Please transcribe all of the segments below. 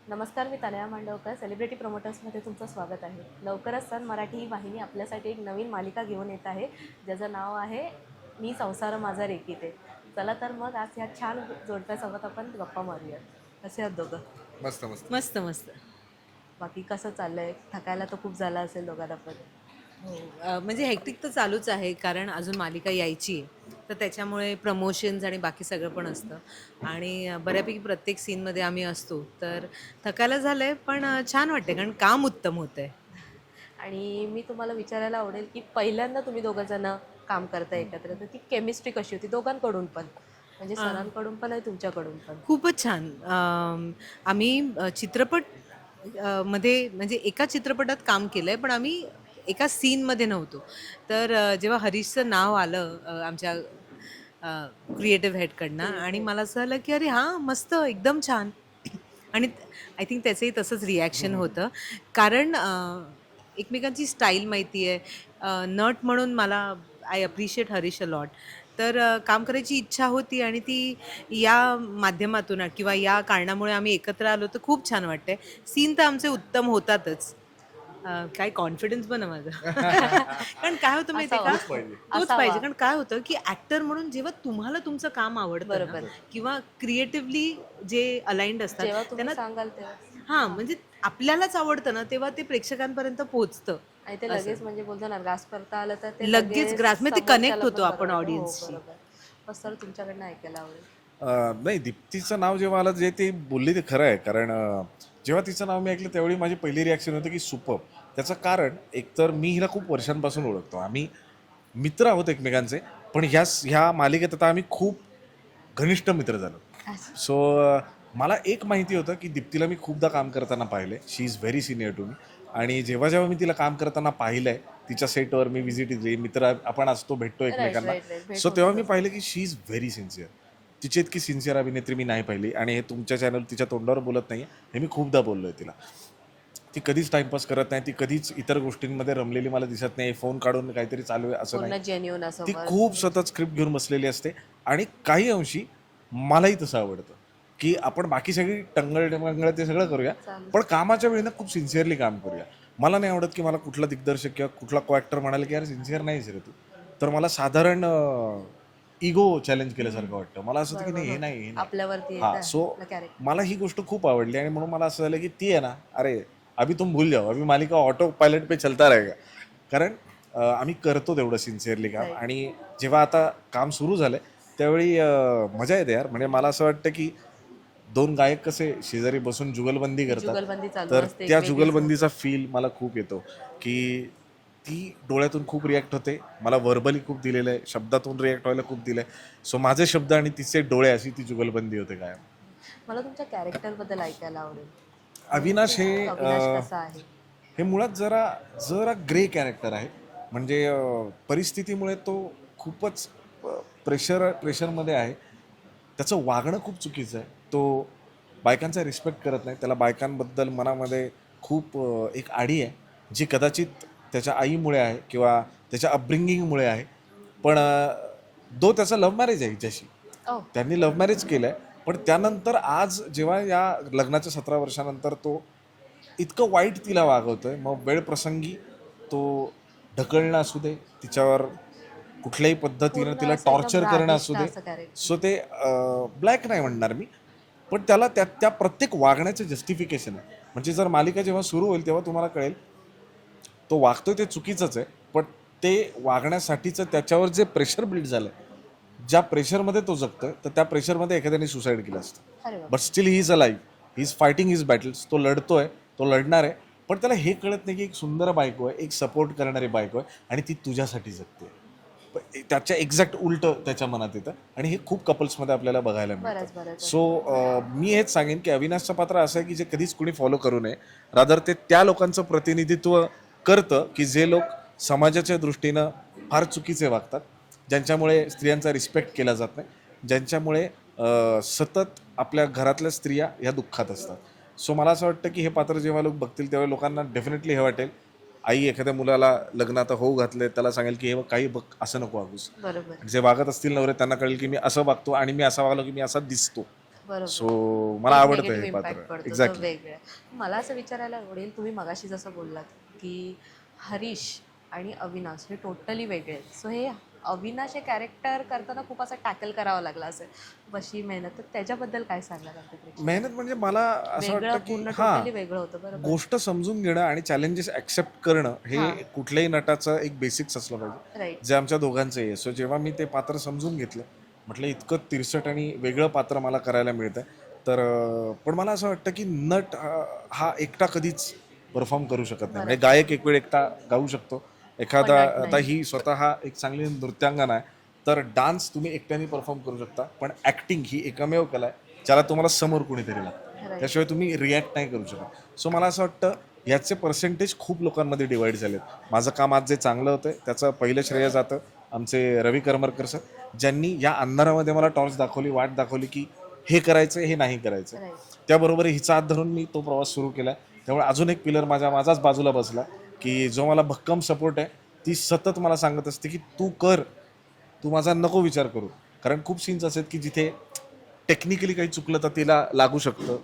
नमस्कार, मी तनया मांडवकर. सेलिब्रिटी प्रमोटर्समध्ये तुमचं स्वागत आहे. लवकरच सन मराठी ही वाहिनी आपल्यासाठी एक नवीन मालिका घेऊन येत आहे, ज्याचं नाव आहे मी संसार माझा रेकीते. चला तर मग आज ह्या छान जोडप्यासोबत आपण गप्पा मारूया. कसे आहात दोघं? मस्त मस्त. मस्त मस्त. बाकी कसं चाललंय? थकायला तर खूप झाला असेल दोघांना पण. हो, म्हणजे हेक्टिक तर चालूच आहे, कारण अजून मालिका यायची आहे. तर त्याच्यामुळे प्रमोशन्स आणि बाकी सगळं पण असतं आणि बऱ्यापैकी प्रत्येक सीनमध्ये आम्ही असतो. तर थकायला झालं आहे, पण छान वाटते कारण काम उत्तम होतं आहे. आणि मी तुम्हाला विचारायला आवडेल की पहिल्यांदा तुम्ही दोघं जण काम करता एकत्र, तर ती केमिस्ट्री कशी होती दोघांकडून पण, म्हणजे सरांकडून पण आणि तुमच्याकडून पण? खूपच छान. आम्ही चित्रपट मध्ये म्हणजे एका चित्रपटात काम केलं आहे, पण आम्ही एका सीनमध्ये नव्हतो. तर जेव्हा हरीशचं नाव आलं आमच्या क्रिएटिव्ह हेडकडनं आणि मला असं झालं की अरे हां, मस्त एकदम छान. आणि आय थिंक त्याचंही तसंच रिॲक्शन होतं, कारण एकमेकांची स्टाईल माहिती आहे. नट म्हणून मला I appreciate Harish a lot. तर काम करायची इच्छा होती आणि ती या माध्यमातून किंवा या कारणामुळे आम्ही एकत्र आलो तर खूप छान वाटतंय. सीन तर आमचे उत्तम होतातच. काय कॉन्फिडन्स पण आहे माझा. कारण काय होतं माहिती आहे असावा. का? तोच पाहिजे. तोच असावा. पाहिजे. कारण काय होतं की ॲक्टर म्हणून जेव्हा तुम्हाला तुमचं काम आवडतं ना बरोबर. किंवा क्रिएटिव्हली जे अलाइंड असतात जेव्हा तुम्ही त्यांना सांगाल तेव्हा. हां, म्हणजे आपल्यालाच आवडतं ना, तेव्हा ते प्रेक्षकांपर्यंत पोहोचतं. आणि ते असं. लगेच म्हणजे बोलतो ना ग्रास करता आलं तर ते लगेच ग्रास म्हणजे ते समोरच्याला कनेक्ट पण होतो बरं आपण वाटतं. हो, ऑडियन्सशी. बरोबर. मग सर तुमच्याकडनं ऐकायला आवडेल. नाही, दीप्तीचं नाव जेव्हा आलं जे ती बोलली ते खरं आहे. कारण जेव्हा तिचं नाव मी ऐकलं त्यावेळी माझी पहिली रिॲक्शन होती की सुपर्ब. त्याचं कारण एकतर मी हिला खूप वर्षांपासून ओळखतो. आम्ही मित्र आहोत एकमेकांचे. पण ह्या मालिकेत आता आम्ही खूप घनिष्ठ मित्र झालो. सो मला एक माहिती होतं की दीप्तीला मी खूपदा काम करताना पाहिलं आहे. She is very senior to me. आणि जेव्हा जेव्हा मी तिला काम करताना पाहिलं आहे, तिच्या सेटवर मी व्हिजिट दिली, मित्र आपण असतो, भेटतो राईट, एकमेकांना. Right, right. भेट सो तेव्हा मी होतच पाहिलं की शी इज व्हेरी सिन्सिअर. तिची इतकी सिन्सिअर अभिनेत्री मी नाही पाहिली. आणि हे तुमच्या चॅनल तिच्या तोंडावर बोलत नाही, हे मी खूपदा बोललो आहे तिला. ती कधीच टाइमपास करत नाही, ती कधीच इतर गोष्टींमध्ये रमलेली मला दिसत नाही. फोन काढून काहीतरी चालू आहे असं पूर्ण नाही. जेन्युइन असं ती वर्क. खूप सतत स्क्रिप्ट घेऊन बसलेली असते. आणि काही अंशी मलाही तसं आवडतं की आपण बाकी सगळी टंगळ ते सगळं करूया, चालेल. पण कामाच्या वेळेनं खूप सिन्सिअरली काम करूया. मला नाही आवडत की मला कुठला दिग्दर्शक किंवा कुठला को ॲक्टर म्हणाले की यार सिन्सिअर नाहीच रे तू. तर मला साधारण इगो चॅलेंज केल्यासारखं वाटतं. मला असं होतं की नाही, हे नाही, हे नाही. आपल्यावरती हां, येतं सो आपलं कॅरेक्टर. मला ही गोष्ट खूप आवडली आणि म्हणून मला असं झालं की ती आहे ना, अरे अभी तुम भूल जाओ, अभी मालिका ऑटो पायलट पे चलता रहेगा. कारण आम्ही करतो तेवढं सिन्सिअरली काम. Right. आणि जेव्हा आता काम सुरू झालं त्यावेळी मजा येते यार. म्हणजे मला असं वाटतं की दोन गायक कसे शेजारी बसून जुगलबंदी करतात, जुगलबंदी चालू तर असते, त्या एक वेगळीच जुगलबंदीचा फील मला खूप येतो की ती डोळ्यातून खूप रिॲक्ट होते. मला व्हर्बली खूप दिलेलं आहे, शब्दातून रिॲक्ट व्हायला खूप दिलं आहे. सो माझे शब्द आणि तिचे डोळे अशी ती जुगलबंदी होते कायम. मला तुमच्या कॅरेक्टरबद्दल ऐकायला आवडेल. अविनाश हे अविनाश कसा आहे? हे मुळात जरा जरा ग्रे कॅरेक्टर आहे. म्हणजे परिस्थितीमुळे तो खूपच प्रेशरमध्ये आहे. त्याचं वागणं खूप चुकीचं आहे. तो बायकांचा रिस्पेक्ट करत नाही. त्याला बायकांबद्दल मनामध्ये खूप एक आडी आहे, जी कदाचित त्याच्या आईमुळे आहे किंवा त्याच्या अपब्रिंगिंगमुळे आहे. पण त्याचा लव्ह मॅरेज आहे हिच्याशी. ओ. त्यांनी लव्ह मॅरेज केलं आहे. पण त्यानंतर आज जेव्हा या लग्नाच्या 17 वर्षानंतर तो इतकं वाईट तिला वागवतोय, मग वेळ प्रसंगी तो ढकलणं असू दे, तिच्यावर कुठल्याही पद्धतीनं पूर्ण तिला असं एकदम टॉर्चर करणं रागिष्ट असू दे. असं कॅरेक्टर. सो ते ब्लॅक नाही म्हणणार मी, पण त्याला त्या प्रत्येक वागण्याचं जस्टिफिकेशन आहे. म्हणजे जर मालिका जेव्हा सुरू होईल तेव्हा तुम्हाला कळेल तो वागतोय ते चुकीचंच आहे, पण ते वागण्यासाठीचं त्याच्यावर जे प्रेशर बिल्ड झालं, ज्या प्रेशरमध्ये तो जगतोय, तर त्या प्रेशरमध्ये एखाद्याने सुसाईड केलं असतं. अरे बाबा. But still he is a life, he is fighting his battles. तो लढतोय, तो लढणार आहे. पण त्याला हे कळत नाही की एक सुंदर बायको आहे, एक सपोर्ट करणारी बायको आहे आणि ती तुझ्यासाठी जगते. त्याच्या एक्झॅक्ट उलटं त्याच्या मनात येतं आणि हे खूप कपल्समध्ये आपल्याला बघायला बऱ्याच मिळतं. बऱ्याच. सो मी हेच सांगेन की अविनाशचं पात्र असं आहे की जे कधीच कुणी फॉलो करू नये. रादर ते त्या लोकांचं प्रतिनिधित्व करतं की जे लोक समाजाच्या दृष्टीनं फार चुकीचे वागतात, ज्यांच्यामुळे स्त्रियांचा रिस्पेक्ट केला जात नाही, ज्यांच्यामुळे सतत आपल्या घरातल्या स्त्रिया ह्या दुःखात असतात. सो मला असं वाटतं की हे पात्र जेव्हा लोक बघतील तेव्हा लोकांना डेफिनेटली हे वाटेल, आई एखाद्या मुलाला लग्न आता होऊ घातले त्याला सांगेल की हे बघ काही बघ असं नको वागूस. बरोबर. जे वागत असतील नवरे त्यांना कळेल की मी असं वागतो आणि मी असं वागलो की मी असा दिसतो. बरोबर. सो मला आवडतं हे इम्पॅक्ट पात्र पडतो तो एक्झॅक्टली. वेगळं. मला असं विचारायला आवडेल, तुम्ही मगाशी जसं बोललात की हरीश आणि अविनाश हे टोटली वेगळे आहेत. सो हे अविनाश हे कॅरेक्टर करताना खूप असं टॅकल करावं लागलं असेल, अशी मेहनत, तर त्याच्याबद्दल काय सांगाल आमच्या प्रेक्षकांना? मेहनत म्हणजे मला असं वेगळं वाटतं की पूर्ण हां, टोटली वेगळं होतं. बरोबर. गोष्ट समजून घेणं आणि चॅलेंजेस ॲक्सेप्ट करणं हे हां. कुठल्याही नटाचं एक बेसिक्स असलं पाहिजे, राईट. जे आमच्या दोघांचं आहे. सो जेव्हा मी ते पात्र समजून घेतलं, म्हटलं इतकं तिरसट आणि वेगळं पात्र मला करायला मिळतं, तर पण मला असं वाटतं की नट हा एकटा कधीच परफॉर्म करू शकत नाही. म्हणजे गायक एक वेळ एकटा गाऊ शकतो, एखादा नट आता ही स्वतः एक चांगली नृत्यांगना आहे, तर डान्स तुम्ही एकट्याने परफॉर्म करू शकता, पण ॲक्टिंग ही एकमेव कला आहे ज्याला तुम्हाला समोर कोणीतरी लागतं, राईट. त्याशिवाय तुम्ही रिॲक्ट नाही करू शकत. सो मला असं वाटतं ह्याचे पर्सेंटेज खूप लोकांमध्ये डिवाईड झालेत. माझं काम आज जे चांगलं होतं त्याचं पहिलं श्रेय जातं आमचे रवी करमरकर सर, ज्यांनी या अंधारामध्ये मला टॉर्च दाखवली, वाट दाखवली की हे करायचं हे नाही करायचं. राईट. त्याबरोबर हिचा हात धरून मी तो प्रवास सुरू केला. त्यामुळे अजून एक पिलर माझाच बाजूला बसला की जो मला भक्कम सपोर्ट आहे, ती सतत मला सांगत असते की तू कर, तू माझा नको विचार करू. कारण खूप सीन्स असतात की जिथे टेक्निकली काही चुकलं तर तिला लागू शकतं,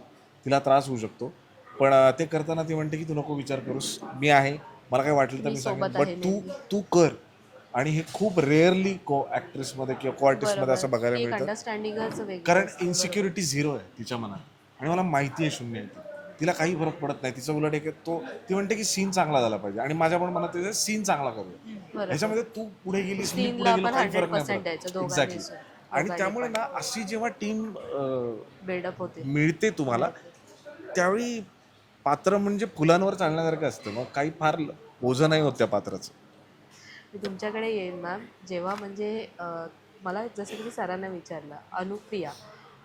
तिला त्रास होऊ शकतो, पण ते करताना ती म्हणते की तू नको विचार करूस, मी आहे, मला काय वाटलं तर मी मी सांगेन, सोबत बट आहे तू नेहमी. तू कर. आणि हे खूप रेअरली को ॲक्ट्रेसमध्ये किंवा को आर्टिस्टमध्ये असं बघायला एक मिळतं, अंडरस्टँडिंगच वेगळं कारण असतं. इन्सिक्युरिटी झिरो आहे तिच्या मनात आणि मला माहिती आहे शून्य आहे ती. तिला काही फरक पडत नाही, तिचं उलट एक ती म्हणते की सीन चांगला झाला पाहिजे आणि माझ्या पण मनात सीन चांगला करूया, बरोबर. ह्याच्यामध्ये तू पुढे गेलीस मी Scene पुढे ला गेलो आपण काही फरक 100% नाही द्यायचं पडत. दोघांनी एक्झॅक्टली. सुद्धा. आणि दोघांनी त्यामुळे पण. ना अशी जेव्हा टीम बिल्डअप होते. मिळते तुम्हाला, त्यावेळी पात्र म्हणजे फुलांवर चालण्यासारखं असतं, मग काही फार ओझं नाही होत त्या पात्राचं. मी तुमच्याकडे येईन मॅम, जेव्हा म्हणजे मला जसं तुम्ही सरांना विचारलं, अनुप्रिया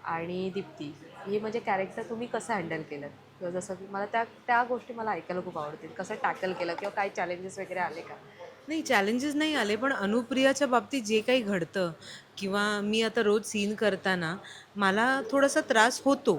आणि दीप्ती हे म्हणजे कॅरेक्टर तुम्ही कसं हँडल केलं, किंवा जसं की मला त्या त्या गोष्टी मला ऐकायला खूप आवडतील, कसं टॅकल केलं किंवा काही चॅलेंजेस वगैरे आले का? नाही, चॅलेंजेस नाही आले, पण अनुप्रियाच्या बाबतीत जे काही घडतं किंवा मी आता रोज सीन करताना मला थोडासा त्रास होतो,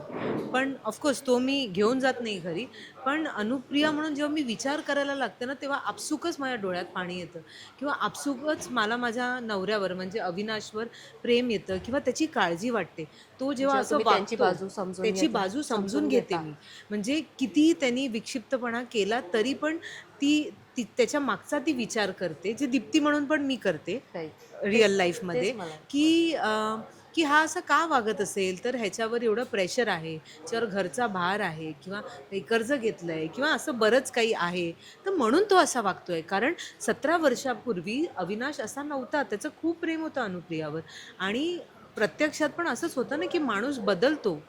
पण ऑफकोर्स तो मी घेऊन जात नाही घरी. पण अनुप्रिया म्हणून जेव्हा मी विचार करायला लागते ना, तेव्हा आपसुकच माझ्या डोळ्यात पाणी येतं किंवा आपसुकच मला माझ्या नवऱ्यावर म्हणजे अविनाशवर प्रेम येतं किंवा त्याची काळजी वाटते. तो जेव्हा असं तुम्ही त्यांची वागतो, बाजू समजून त्याची घेता- बाजू समजून समजून घेते घेता. मी. म्हणजे किती त्यांनी विक्षिप्तपणा केला तरी पण ती त्याच्या मागचा ती विचार करते, जे दीप्ती म्हणून पण मी करते राईट. रिअल लाईफमध्ये, तेच मला. की हा असा का वागत असेल, तर ह्याच्यावर एवढं प्रेशर आहे, ह्याच्यावर घरचा भार आहे किंवा काही कर्ज घेतलं आहे किंवा असं बरंच काही आहे, तर म्हणून तो असा वागतोय. कारण 17 वर्षापूर्वी अविनाश असा नव्हता, त्याचं खूप प्रेम होतं अनुप्रियावर. आणि प्रत्यक्षात पण असंच होतं ना, की माणूस बदलतो.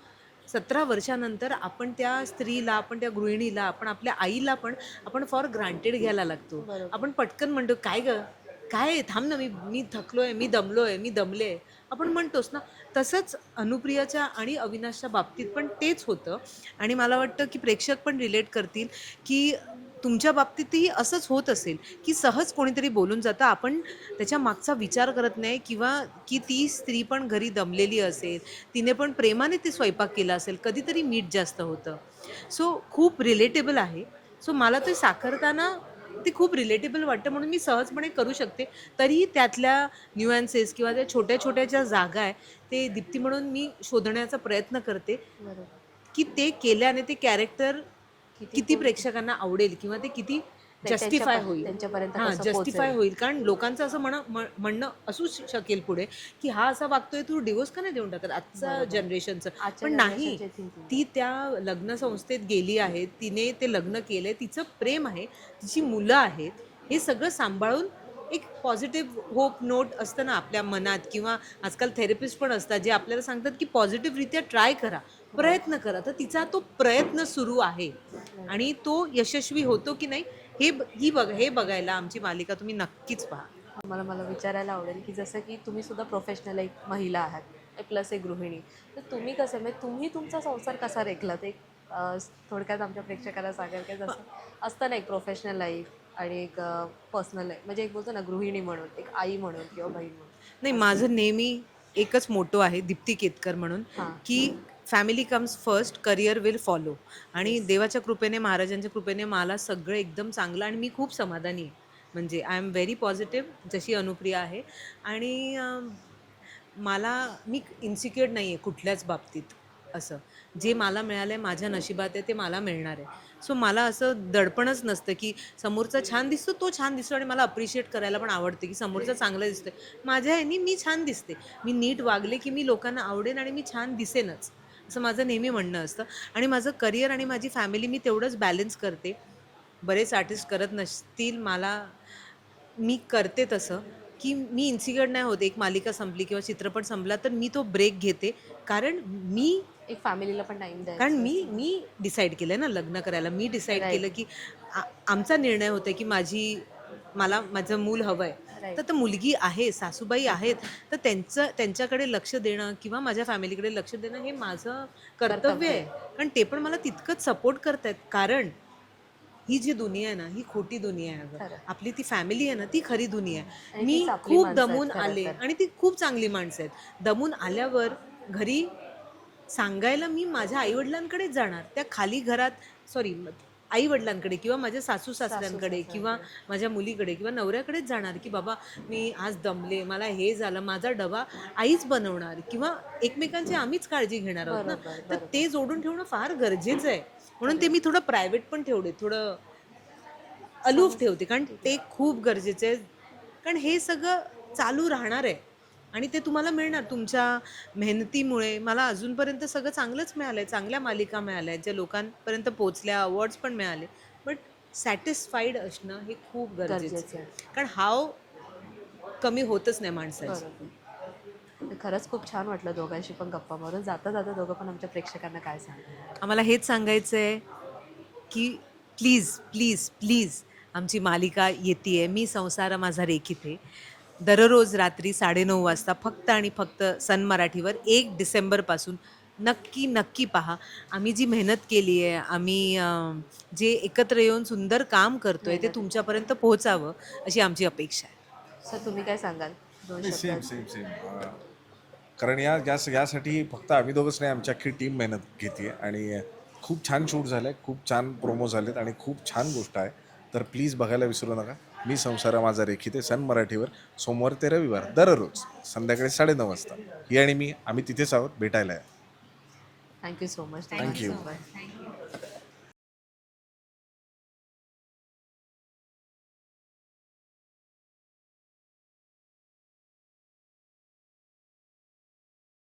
17 वर्षानंतर आपण त्या स्त्रीला, आपण त्या गृहिणीला, आपण आपल्या आईला पण आपण फॉर ग्रांटेड घ्यायला लागतो. बरोबर. आपण पटकन म्हणतो, काय ग, काय थांब ना, मी मी थकलोय, मी दमलोय, मी दमले, आपण म्हणतोच ना. तसंच अनुप्रियाच्या आणि अविनाशच्या बाबतीत पण तेच होतं. आणि मला वाटतं की प्रेक्षक पण रिलेट करतील की तुमच्या बाबतीतही असंच होत असेल, की सहज कोणीतरी बोलून जातं, आपण त्याच्या मागचा विचार करत नाही किंवा की ती स्त्री पण घरी दमलेली असेल, तिने पण प्रेमाने ते स्वयंपाक केला असेल, कधीतरी मीठ जास्त होतं. सो खूप रिलेटेबल आहे. सो मला ते साकारताना ते खूप रिलेटेबल वाटतं, म्हणून मी सहजपणे करू शकते. तरीही त्यातल्या न्यूॲन्सेस किंवा त्या छोट्या छोट्या ज्या जागा आहे, ते दीप्ती म्हणून मी शोधण्याचा प्रयत्न करते, बरोबर. की ते केल्याने ते कॅरेक्टर किती प्रेक्षकांना आवडेल किंवा ते किती जस्टिफाय होईल, त्यांच्यापर्यंत हां, कसं जस्टिफाय पोहोचेल. होईल. कारण लोकांचं असं म्हणणं असू शकेल पुढे, की हा असा वागतोय, तू डिवोर्स का नाही देऊन टाकत, आजचा जनरेशनचं. आजच्या पण नाही, generationचे thinking. ती त्या लग्न संस्थेत गेली आहे, तिने ते लग्न केलंय, तिचं प्रेम आहे, तिची मुलं आहेत, हे सगळं सांभाळून एक पॉझिटिव्ह होप नोट असतं ना आपल्या मनात. किंवा आजकाल थेरपिस्ट पण असतात जे आपल्याला सांगतात की पॉझिटिव्हरित्या ट्राय करा, प्रयत्न करा. तर तिचा तो प्रयत्न सुरू आहे आणि तो यशस्वी होतो की नाही, हे बघायला आमची मालिका तुम्ही नक्कीच पहा. मला मला विचारायला आवडेल की जसं की तुम्ही सुद्धा प्रोफेशनल एक महिला आहात, प्लस एक गृहिणी, तर तुम्ही कसं म्हणजे तुम्ही तुमचा संसार कसा रेखलात, एक थोडक्यात आमच्या प्रेक्षकाला सांगाल की जसं असतं ना एक प्रोफेशनल लाईफ आणि एक पर्सनल लाईफ, म्हणजे एक बोलतो ना गृहिणी म्हणून, एक आई म्हणून किंवा बहीण म्हणून. नाही, माझं नेहमी एकच मोटो आहे दीप्ती केतकर म्हणून, हां. की family comes first, career will follow. आणि देवाच्या कृपेने, महाराजांच्या कृपेने मला सगळं एकदम चांगलं आणि मी खूप समाधानी आहे. म्हणजे आय एम व्हेरी पॉझिटिव्ह, जशी अनुप्रिया आहे. आणि मी इन्सिक्युअर नाही आहे कुठल्याच बाबतीत. असं जे मला मिळालं आहे माझ्या नशिबात आहे ते मला मिळणार आहे. सो मला असं दडपणच नसतं की समोरचा छान दिसतो तो छान दिसतो आणि मला अप्रिशिएट करायला पण आवडते की समोरचा चांगलं दिसतोय. माझ्या ह्यानी मी छान दिसते, मी नीट वागले की मी लोकांना आवडेन आणि मी छान दिसेनच, असं माझं नेहमी म्हणणं असतं. आणि माझं करिअर आणि माझी फॅमिली मी तेवढंच बॅलन्स करते. बरेच आर्टिस्ट करत नसतील, मी करते तसं की मी इन्सिक्युअर नाही होते. एक मालिका संपली किंवा चित्रपट संपला तर मी तो ब्रेक घेते, कारण एक फॅमिलीला पण टाइम द्यायचा. कारण मी डिसाईड केलं ना लग्न करायला. मी डिसाईड Right. केलं की आमचा निर्णय होता की मला माझं मूल हवं आहे. Right. तर मुलगी आहे, सासूबाई आहेत, तर त्यांच्याकडे लक्ष देणं किंवा माझ्या फॅमिलीकडे लक्ष देणं हे माझं कर्तव्य आहे. कारण ते पण मला तितकंच सपोर्ट करतायत. कारण ही जी दुनिया आहे ना, ही खोटी दुनिया आहे अगं. खरं. आपली ती फॅमिली आहे ना, ती खरी दुनिया आहे. आणि मी तीच आपली खूप माणसं आहेत दमून खरं आले तर. आणि ती खूप चांगली माणसं आहेत. दमून आल्यावर घरी सांगायला मी माझ्या आईवडिलांकडेच जाणार. त्या खाली घरात आईवडिलांकडे किंवा माझ्या सासू सासऱ्यांकडे किंवा माझ्या मुलीकडे किंवा नवऱ्याकडेच जाणार की बाबा मी आज दमले, मला हे झालं, माझा डबा आईच बनवणार किंवा एकमेकांची आम्हीच काळजी घेणार आहोत ना. बरोबर, तर ते जोडून ठेवणं फार गरजेचं आहे. म्हणून ते मी थोडं प्रायव्हेट पण ठेवले, थोडं अलूफ ठेवते, कारण ते खूप गरजेचं आहे. कारण हे सगळं चालू राहणार आहे आणि ते तुम्हाला मिळणार तुमच्या मेहनतीमुळे. मला अजूनपर्यंत सगळं चांगलंच मिळालं आहे, चांगल्या मालिका मिळाल्या आहेत ज्या लोकांपर्यंत पोहोचल्या, अवॉर्ड्स पण मिळाले. बट सॅटिस्फाईड असणं हे खूप गरजेचं गरजेचं आहे. आहे. कारण हाव कमी होतच नाही माणसाची. बरोबर. तर खरंच खूप छान वाटलं दोघांशी पण गप्पा मारून. जाता जाता दोघं पण आमच्या प्रेक्षकांना काय सांगा? आम्हाला हेच सांगायचं आहे की प्लीज प्लीज प्लीज आमची मालिका येते. मी संसार माझा रेखीते दररोज रात्री 9:30 वाजता फक्त आणि फक्त सन मराठीवर 1 डिसेंबरपासून नक्की नक्की पहा. आम्ही जी मेहनत केली आहे, आम्ही जे एकत्र येऊन सुंदर काम करतोय ते तुमच्यापर्यंत पोहोचावं अशी आमची अपेक्षा आहे. सर तुम्ही काय सांगाल 2 सेम शब्दात? सेम सेम कारण यासाठी फक्त आम्ही दोघंच नाही, आमची अख्खी टीम मेहनत घेते आणि खूप छान शूट झालं आहे, खूप छान प्रोमो झालेत आणि खूप छान गोष्ट आहे. तर प्लीज बघायला विसरू नका. मी संसार माझा रेखीते सन मराठीवर सोमवार ते रविवार दररोज संध्याकाळी 9:30 वाजता. ही आणि आम्ही तिथेच आहोत, भेटायला आहे. Thank you so much. Thank you. Thank you.